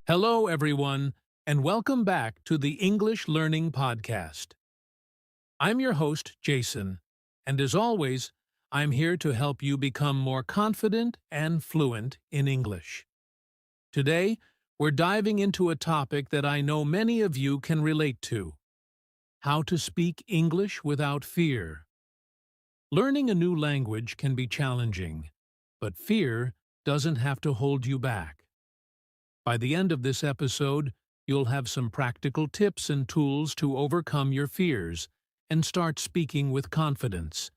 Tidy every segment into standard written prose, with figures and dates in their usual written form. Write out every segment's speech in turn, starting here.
Hello, everyone, and welcome back to the English Learning Podcast. I'm your host, Jason, and as always, I'm here to help you become more confident and fluent in English. Today, we're diving into a topic that I know many of you can relate to: how to speak English without fear. Learning a new language can be challenging, but fear doesn't have to hold you back. By the end of this episode, you'll have some practical tips and tools to overcome your fears and start speaking with confidence.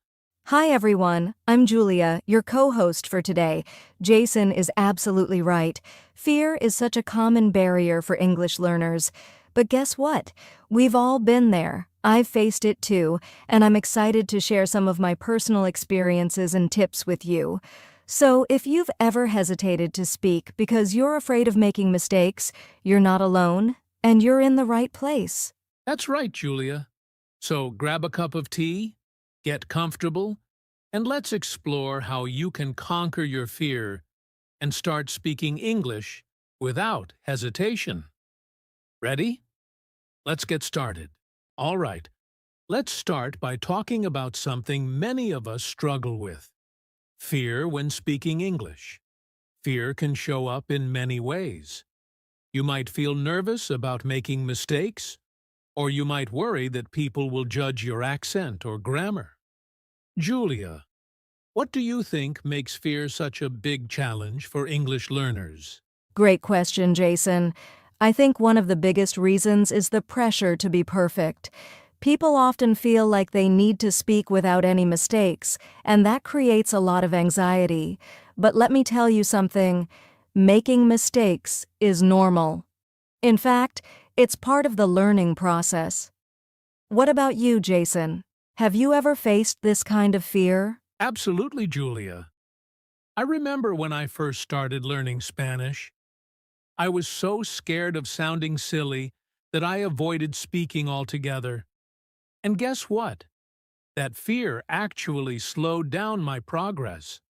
Hi everyone, I'm Julia, your co-host for today. Jason is absolutely right. Fear is such a common barrier for English learners. But guess what? We've all been there. I've faced it too, and I'm excited to share some of my personal experiences and tips with you. So, if you've ever hesitated to speak because you're afraid of making mistakes, you're not alone, and you're in the right place. That's right, Julia. So grab a cup of tea, get comfortable, and let's explore how you can conquer your fear and start speaking English without hesitation. Ready? Let's get started. All right, let's start by talking about something many of us struggle with: fear when speaking English. Fear can show up in many ways. You might feel nervous about making mistakes, or you might worry that people will judge your accent or grammar. Julia, what do you think makes fear such a big challenge for English learners? Great question, Jason. I think one of the biggest reasons is the pressure to be perfect. People often feel like they need to speak without any mistakes, and that creates a lot of anxiety. But let me tell you something: making mistakes is normal. In fact, it's part of the learning process. What about you, Jason? Have you ever faced this kind of fear? Absolutely, Julia. I remember when I first started learning Spanish, I was so scared of sounding silly that I avoided speaking altogether. And guess what? That fear actually slowed down my progress.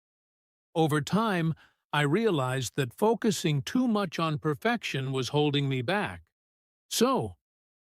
Over time, I realized that focusing too much on perfection was holding me back. So,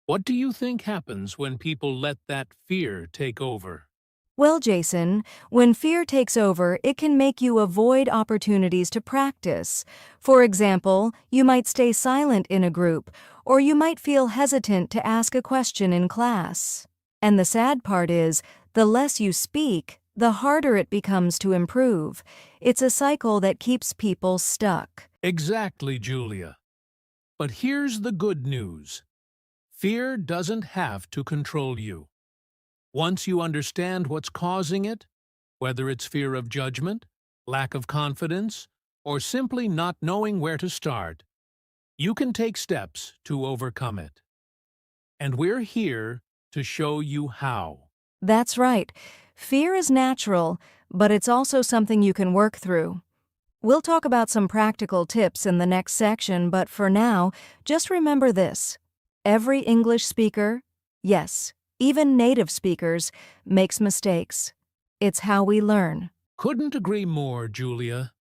what do you think happens when people let that fear take over? Well, Jason, when fear takes over, it can make you avoid opportunities to practice. For example, you might stay silent in a group, or you might feel hesitant to ask a question in class. And the sad part is, the less you speak, the harder it becomes to improve. It's a cycle that keeps people stuck. Exactly, Julia. But here's the good news: fear doesn't have to control you. Once you understand what's causing it, whether it's fear of judgment, lack of confidence, or simply not knowing where to start, you can take steps to overcome it. And we're here to show you how. That's right. Fear is natural, but it's also something you can work through. We'll talk about some practical tips in the next section, but for now, just remember this: every English speaker, yes, even native speakers, makes mistakes. It's how we learn. Couldn't agree more, Julia.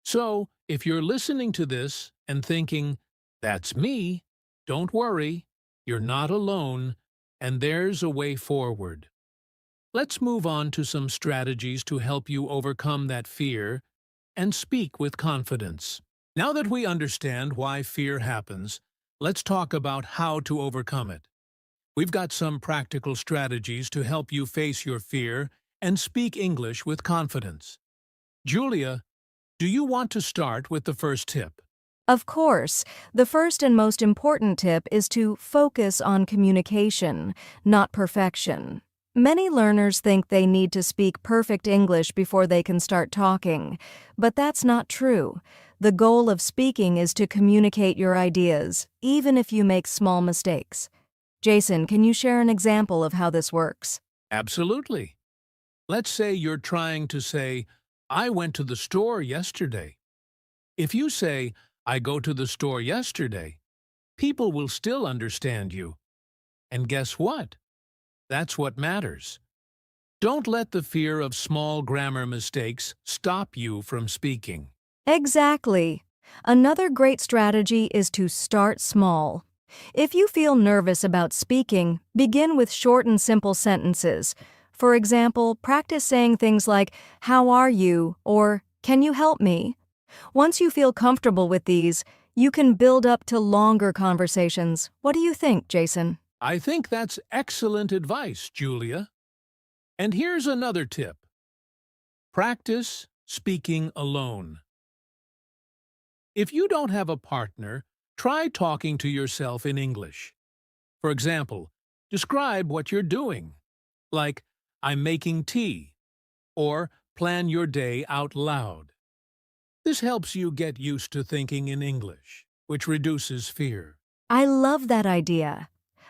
So, if you're listening to this and thinking, "That's me," don't worry, you're not alone, and there's a way forward. Let's move on to some strategies to help you overcome that fear and speak with confidence. Now that we understand why fear happens, let's talk about how to overcome it. We've got some practical strategies to help you face your fear and speak English with confidence. Julia, do you want to start with the first tip? Of course, the first and most important tip is to focus on communication, not perfection. Many learners think they need to speak perfect English before they can start talking, but that's not true. The goal of speaking is to communicate your ideas, even if you make small mistakes. Jason, can you share an example of how this works? Absolutely. Let's say you're trying to say, "I went to the store yesterday." If you say, "I go to the store yesterday," people will still understand you. And guess what? That's what matters. Don't let the fear of small grammar mistakes stop you from speaking. Exactly. Another great strategy is to start small. If you feel nervous about speaking, begin with short and simple sentences. For example, practice saying things like, "How are you?" or "Can you help me?" Once you feel comfortable with these, you can build up to longer conversations. What do you think, Jason? I think that's excellent advice, Julia. And here's another tip. Practice speaking alone. If you don't have a partner, try talking to yourself in English. For example, describe what you're doing, like, "I'm making tea," or plan your day out loud. This helps you get used to thinking in English, which reduces fear. I love that idea.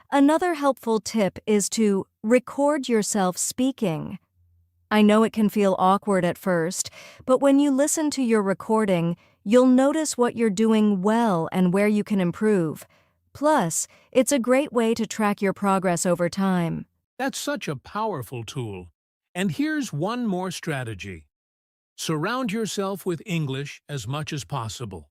Another helpful tip is to record yourself speaking. I know it can feel awkward at first, but when you listen to your recording, you'll notice what you're doing well and where you can improve. Plus, it's a great way to track your progress over time. That's such a powerful tool. And here's one more strategy. Surround yourself with English as much as possible.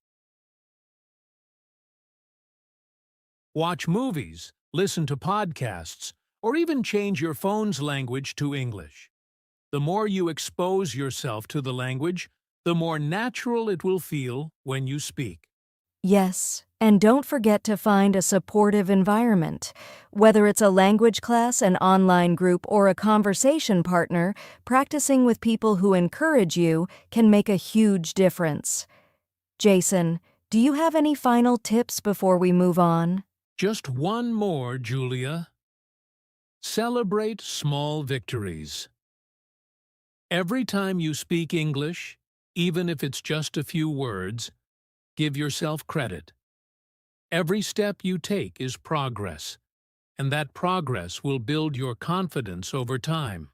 Watch movies, listen to podcasts, or even change your phone's language to English. The more you expose yourself to the language, the more natural it will feel when you speak. Yes, and don't forget to find a supportive environment. Whether it's a language class, an online group, or a conversation partner, practicing with people who encourage you can make a huge difference. Jason, do you have any final tips before we move on? Just one more, Julia. Celebrate small victories. Every time you speak English, even if it's just a few words, give yourself credit. Every step you take is progress, and that progress will build your confidence over time.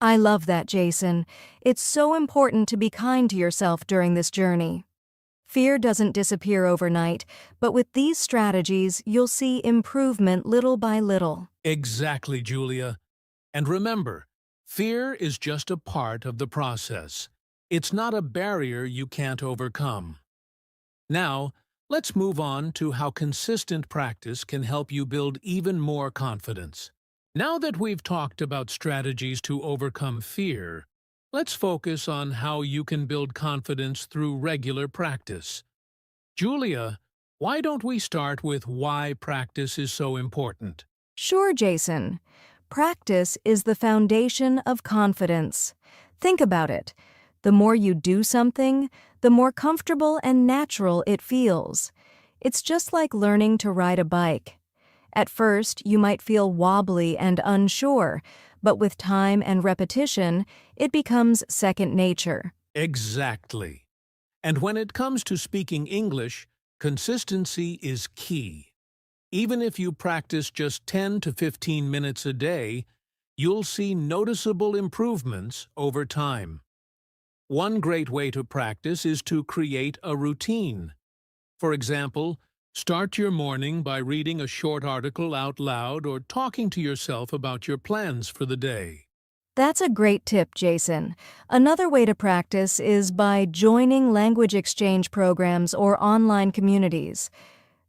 I love that, Jason. It's so important to be kind to yourself during this journey. Fear doesn't disappear overnight, but with these strategies, you'll see improvement little by little. Exactly, Julia. And remember, fear is just a part of the process. It's not a barrier you can't overcome. Now, let's move on to how consistent practice can help you build even more confidence. Now that we've talked about strategies to overcome fear, let's focus on how you can build confidence through regular practice. Julia, why don't we start with why practice is so important? Sure, Jason. Practice is the foundation of confidence. Think about it. The more you do something, the more comfortable and natural it feels. It's just like learning to ride a bike. At first, you might feel wobbly and unsure, but with time and repetition, it becomes second nature. Exactly. And when it comes to speaking English, consistency is key. Even if you practice just 10 to 15 minutes a day, you'll see noticeable improvements over time. One great way to practice is to create a routine. For example, start your morning by reading a short article out loud or talking to yourself about your plans for the day. That's a great tip, Jason. Another way to practice is by joining language exchange programs or online communities.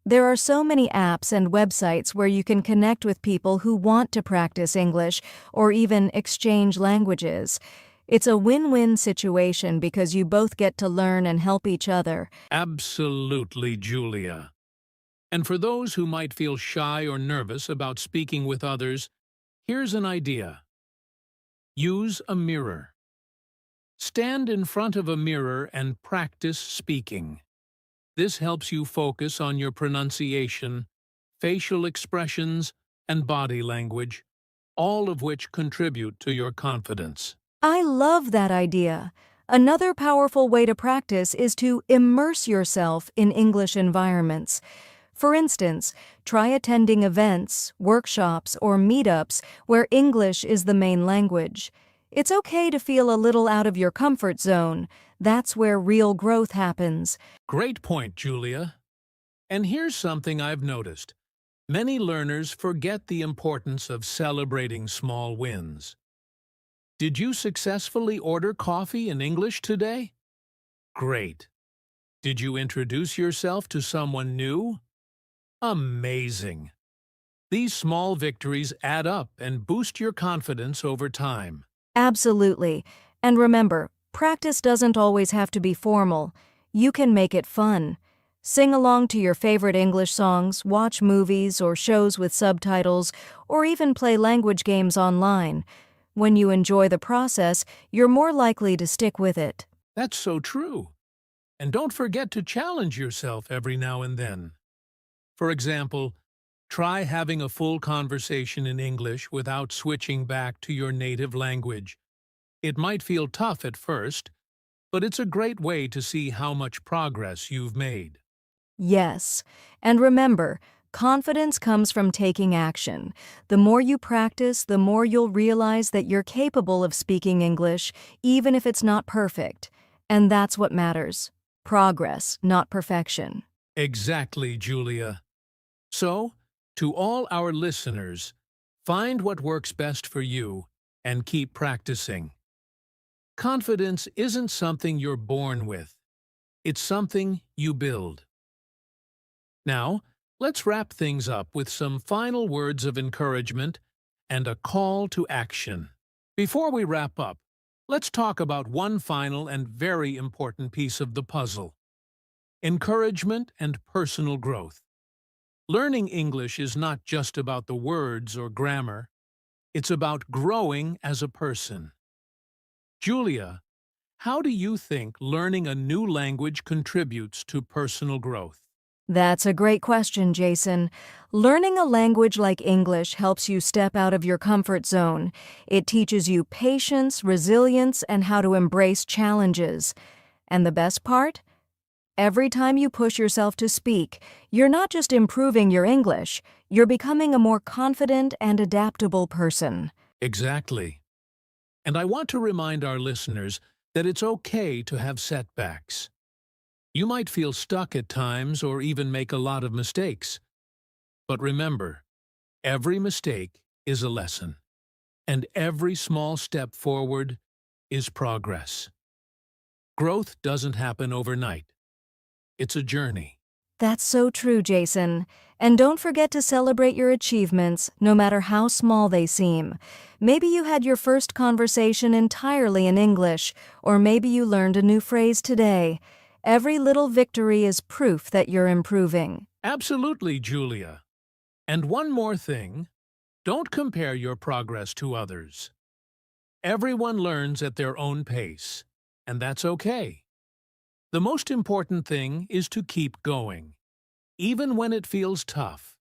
There are so many apps and websites where you can connect with people who want to practice English or even exchange languages. It's a win-win situation because you both get to learn and help each other. Absolutely, Julia. And for those who might feel shy or nervous about speaking with others, here's an idea. Use a mirror. Stand in front of a mirror and practice speaking. This helps you focus on your pronunciation, facial expressions, and body language, all of which contribute to your confidence. I love that idea. Another powerful way to practice is to immerse yourself in English environments. For instance, try attending events, workshops, or meetups where English is the main language. It's okay to feel a little out of your comfort zone. That's where real growth happens. Great point, Julia. And here's something I've noticed. Many learners forget the importance of celebrating small wins. Did you successfully order coffee in English today? Great. Did you introduce yourself to someone new? Amazing! These small victories add up and boost your confidence over time. Absolutely. And remember, practice doesn't always have to be formal. You can make it fun. Sing along to your favorite English songs, watch movies or shows with subtitles, or even play language games online. When you enjoy the process, you're more likely to stick with it. That's so true. And don't forget to challenge yourself every now and then. For example, try having a full conversation in English without switching back to your native language. It might feel tough at first, but it's a great way to see how much progress you've made. Yes. And remember, confidence comes from taking action. The more you practice, the more you'll realize that you're capable of speaking English, even if it's not perfect. And that's what matters. Progress, not perfection. Exactly, Julia. So, to all our listeners, find what works best for you and keep practicing. Confidence isn't something you're born with. It's something you build. Now, let's wrap things up with some final words of encouragement and a call to action. Before we wrap up, let's talk about one final and very important piece of the puzzle: encouragement and personal growth. Learning English is not just about the words or grammar. It's about growing as a person. Julia, how do you think learning a new language contributes to personal growth? That's a great question, Jason. Learning a language like English helps you step out of your comfort zone. It teaches you patience, resilience, and how to embrace challenges. And the best part? Every time you push yourself to speak, you're not just improving your English, you're becoming a more confident and adaptable person. Exactly. And I want to remind our listeners that it's okay to have setbacks. You might feel stuck at times or even make a lot of mistakes. But remember, every mistake is a lesson, and every small step forward is progress. Growth doesn't happen overnight. It's a journey. That's so true, Jason. And don't forget to celebrate your achievements, no matter how small they seem. Maybe you had your first conversation entirely in English, or maybe you learned a new phrase today. Every little victory is proof that you're improving. Absolutely, Julia. And one more thing, don't compare your progress to others. Everyone learns at their own pace, and that's okay. The most important thing is to keep going, even when it feels tough.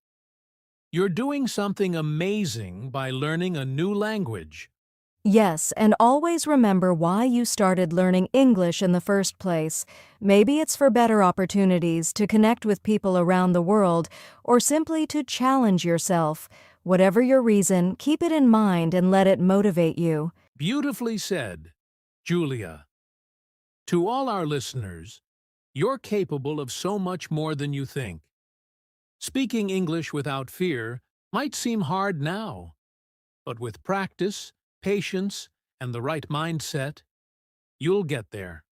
You're doing something amazing by learning a new language. Yes, and always remember why you started learning English in the first place. Maybe it's for better opportunities to connect with people around the world, or simply to challenge yourself. Whatever your reason, keep it in mind and let it motivate you. Beautifully said, Julia. To all our listeners, you're capable of so much more than you think. Speaking English without fear might seem hard now, but with practice, patience, and the right mindset, you'll get there.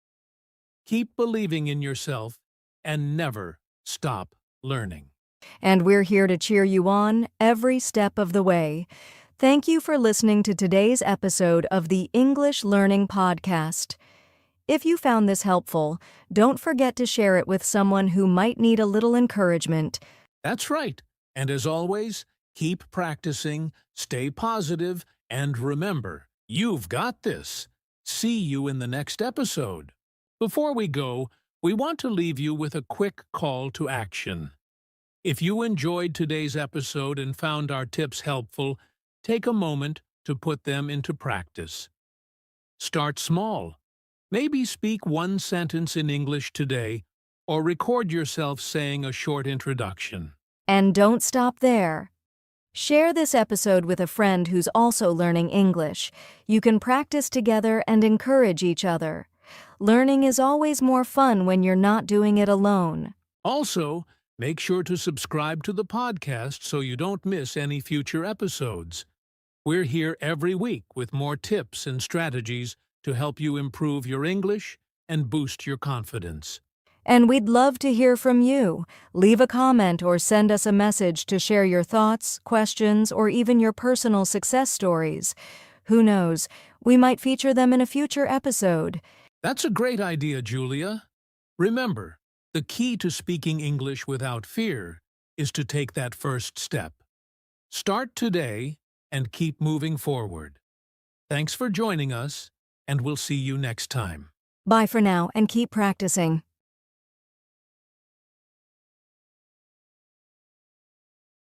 Keep believing in yourself and never stop learning. And we're here to cheer you on every step of the way. Thank you for listening to today's episode of the English Learning Podcast. If you found this helpful, don't forget to share it with someone who might need a little encouragement. That's right. And as always, keep practicing, stay positive, and remember, you've got this. See you in the next episode. Before we go, we want to leave you with a quick call to action. If you enjoyed today's episode and found our tips helpful, take a moment to put them into practice. Start small. Maybe speak one sentence in English today, or record yourself saying a short introduction. And don't stop there. Share this episode with a friend who's also learning English. You can practice together and encourage each other. Learning is always more fun when you're not doing it alone. Also, make sure to subscribe to the podcast so you don't miss any future episodes. We're here every week with more tips and strategies to help you improve your English and boost your confidence. And we'd love to hear from you. Leave a comment or send us a message to share your thoughts, questions, or even your personal success stories. Who knows, we might feature them in a future episode. That's a great idea, Julia. Remember, the key to speaking English without fear is to take that first step. Start today and keep moving forward. Thanks for joining us, and we'll see you next time. Bye for now and keep practicing.